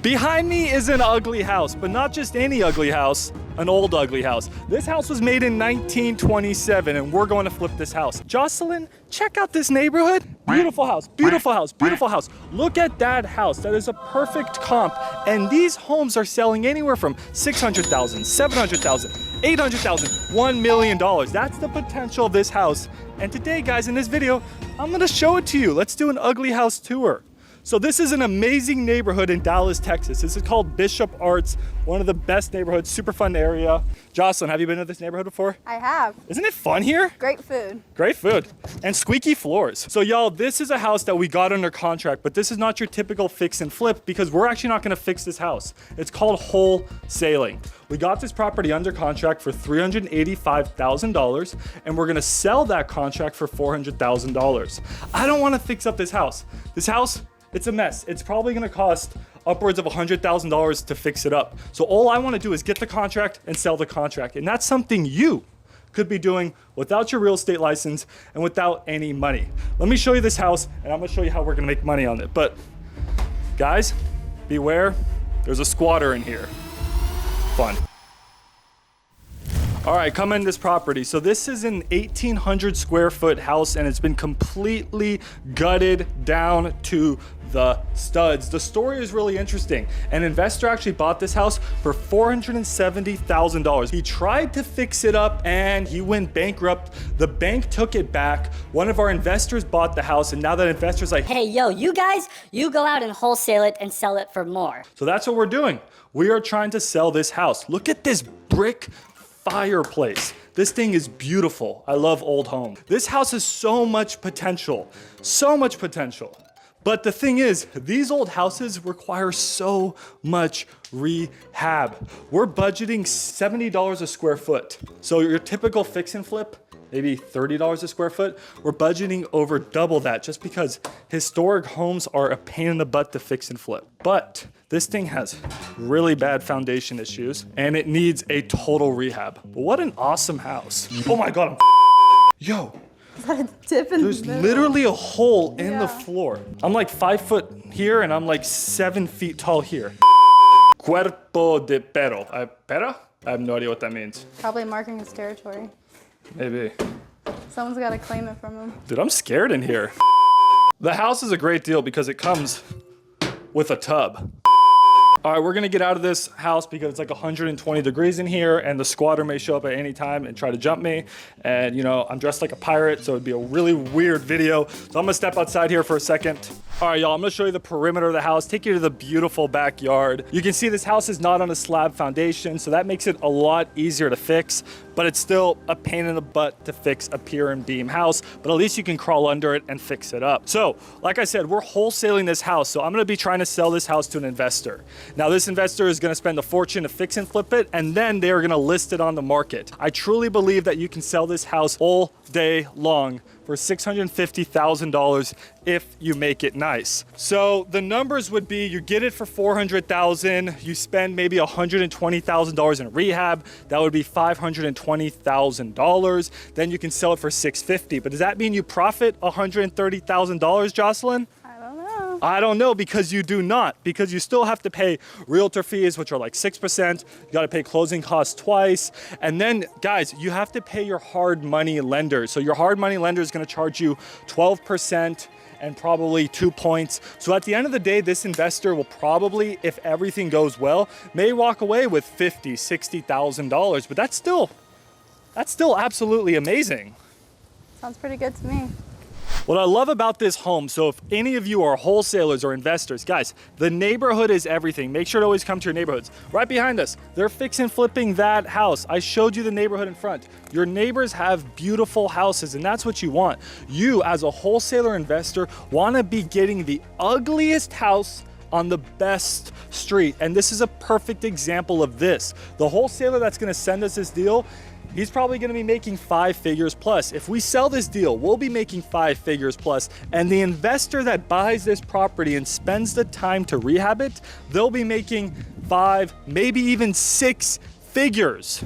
Behind me is an ugly house, but not just any ugly house, an old ugly house. This house was made in 1927 and we're going to flip this house. Jocelyn, check out this neighborhood. Beautiful house, beautiful house, beautiful house. Look at that house. That is a perfect comp. And these homes are selling anywhere from $600,000, $700,000, $800,000, $1 million. That's the potential of this house. And today, guys, in this video, I'm gonna show it to you. Let's do an ugly house tour. So this is an amazing neighborhood in Dallas, Texas. This is called Bishop Arts, one of the best neighborhoods, super fun area. Jocelyn, have you been to this neighborhood before? I have. Isn't it fun here? Great food. Great food. And squeaky floors. So y'all, this is a house that we got under contract, but this is not your typical fix and flip because we're actually not gonna fix this house. It's called wholesaling. We got this property under contract for $385,000 and we're gonna sell that contract for $400,000. I don't wanna fix up this house. This house, it's a mess. It's probably gonna cost upwards of $100,000 to fix it up. So all I wanna do is get the contract and sell the contract. And that's something you could be doing without your real estate license and without any money. Let me show you this house and I'm gonna show you how we're gonna make money on it. But guys, beware, there's a squatter in here. Fun. All right, come in this property. So this is an 1,800 square foot house and it's been completely gutted down to the studs. The story is really interesting. An investor actually bought this house for $470,000. He tried to fix it up and he went bankrupt. The bank took it back. One of our investors bought the house and now that investor's like, hey, yo, you guys, you go out and wholesale it and sell it for more. So that's what we're doing. We are trying to sell this house. Look at this brick fireplace. This thing is beautiful. I love old homes. This house has so much potential, so much potential. But the thing is, these old houses require so much rehab. We're budgeting $70 a square foot. So your typical fix and flip, maybe $30 a square foot. We're budgeting over double that just because historic homes are a pain in the butt to fix and flip. But this thing has really bad foundation issues and it needs a total rehab. But what an awesome house. Oh my God, yo. Is that a dip in There's the middle? literally a hole in the floor. I'm like 5 foot here and I'm like 7 feet tall here. Cuerpo de perro. Perro? I have no idea what that means. Probably marking his territory. Maybe. Someone's got to claim it from him. Dude, I'm scared in here. The house is a great deal because it comes with a tub. All right, we're gonna get out of this house because it's like 120 degrees in here and the squatter may show up at any time and try to jump me. And you know, I'm dressed like a pirate, so it'd be a really weird video. So I'm gonna step outside here for a second. All right, y'all, I'm gonna show you the perimeter of the house, take you to the beautiful backyard. You can see this house is not on a slab foundation, so that makes it a lot easier to fix, but it's still a pain in the butt to fix a pier and beam house, but at least you can crawl under it and fix it up. So, like I said, we're wholesaling this house, so I'm gonna be trying to sell this house to an investor. Now, this investor is gonna spend a fortune to fix and flip it, and then they're gonna list it on the market. I truly believe that you can sell this house all day long for $650,000 if you make it nice. So the numbers would be, you get it for $400,000, you spend maybe $120,000 in rehab, that would be $520,000. Then you can sell it for $650,000. But does that mean you profit $130,000, Jocelyn? I don't know, because you do not, because you still have to pay realtor fees, which are like 6%. You got to pay closing costs twice. And then guys, you have to pay your hard money lender. So your hard money lender is going to charge you 12% and probably 2 points. So at the end of the day, this investor will probably, if everything goes well, may walk away with $50,000, $60,000, but that's still absolutely amazing. Sounds pretty good to me. What I love about this home, so if any of you are wholesalers or investors, guys, the neighborhood is everything. Make sure to always come to your neighborhoods. Right behind us, they're fixing flipping that house. I showed you the neighborhood in front. Your neighbors have beautiful houses and that's what you want. You as a wholesaler investor want to be getting the ugliest house on the best street. And this is a perfect example of this. The wholesaler that's going to send us this deal, he's probably gonna be making 5 figures plus. If we sell this deal, we'll be making 5 figures plus. And the investor that buys this property and spends the time to rehab it, they'll be making 5, maybe even 6 figures.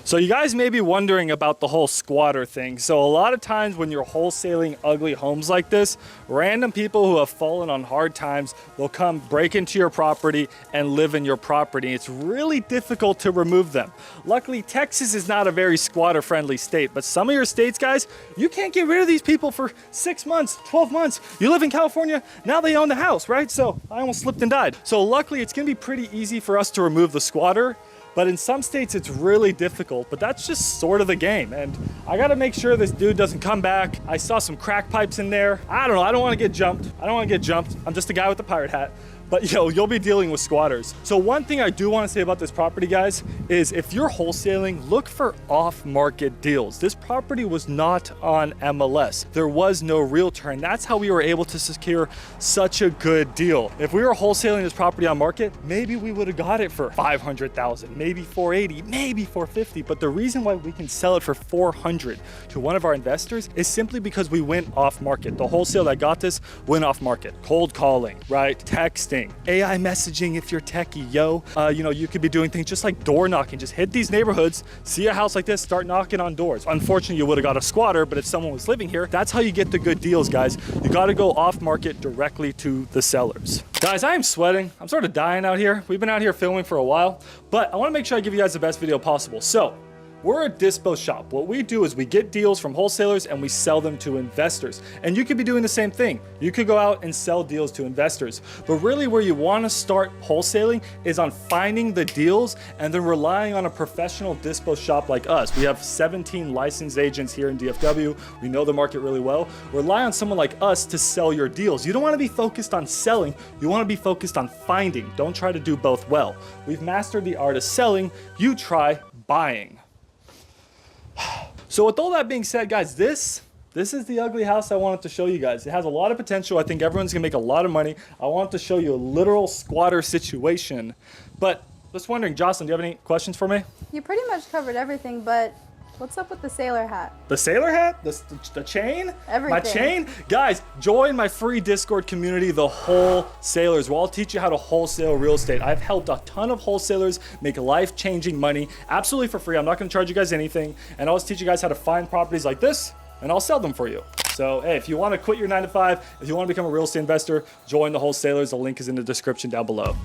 So you guys may be wondering about the whole squatter thing. So a lot of times when you're wholesaling ugly homes like this, random people who have fallen on hard times will come break into your property and live in your property. It's really difficult to remove them. Luckily, Texas is not a very squatter friendly state, but some of your states, guys, you can't get rid of these people for 6 months, 12 months. You live in California, now they own the house, right? So I almost slipped and died. So luckily it's gonna be pretty easy for us to remove the squatter. But in some states, it's really difficult, but that's just sort of the game. And I gotta make sure this dude doesn't come back. I saw some crack pipes in there. I don't know, I don't wanna get jumped. I'm just a guy with a pirate hat. But you'll be dealing with squatters. So one thing I do wanna say about this property, guys, is if you're wholesaling, look for off-market deals. This property was not on MLS. There was no realtor, and that's how we were able to secure such a good deal. If we were wholesaling this property on market, maybe we would have got it for 500,000, maybe 480, maybe 450. But the reason why we can sell it for 400 to one of our investors is simply because we went off market. The wholesale that got this went off market. Cold calling, right? Texting, AI messaging if you're techie, yo. You could be doing things just like door knocking. Just hit these neighborhoods, see a house like this, start knocking on doors. Unfortunately, you would have got a squatter, but if someone was living here, that's how you get the good deals, guys. You got to go off market directly to the sellers. Guys, I am sweating. I'm sort of dying out here. We've been out here filming for a while, but I want to make sure I give you guys the best video possible. So we're a dispo shop. What we do is we get deals from wholesalers and we sell them to investors. And you could be doing the same thing. You could go out and sell deals to investors. But really where you want to start wholesaling is on finding the deals and then relying on a professional dispo shop like us. We have 17 licensed agents here in DFW. We know the market really well. Rely on someone like us to sell your deals. You don't want to be focused on selling. You want to be focused on finding. Don't try to do both well. We've mastered the art of selling. You try buying. So with all that being said, guys, this is the ugly house I wanted to show you guys. It has a lot of potential. I think everyone's gonna make a lot of money. I wanted to show you a literal squatter situation. But just wondering, Jocelyn, do you have any questions for me? You pretty much covered everything, but what's up with the sailor hat? The sailor hat? The chain? Everything. My chain? Guys, join my free Discord community, the Wholesalers, where I'll teach you how to wholesale real estate. I've helped a ton of wholesalers make life-changing money absolutely for free. I'm not gonna charge you guys anything. And I'll just teach you guys how to find properties like this, and I'll sell them for you. So, hey, if you wanna quit your 9 to 5, if you wanna become a real estate investor, join the Wholesalers. The link is in the description down below.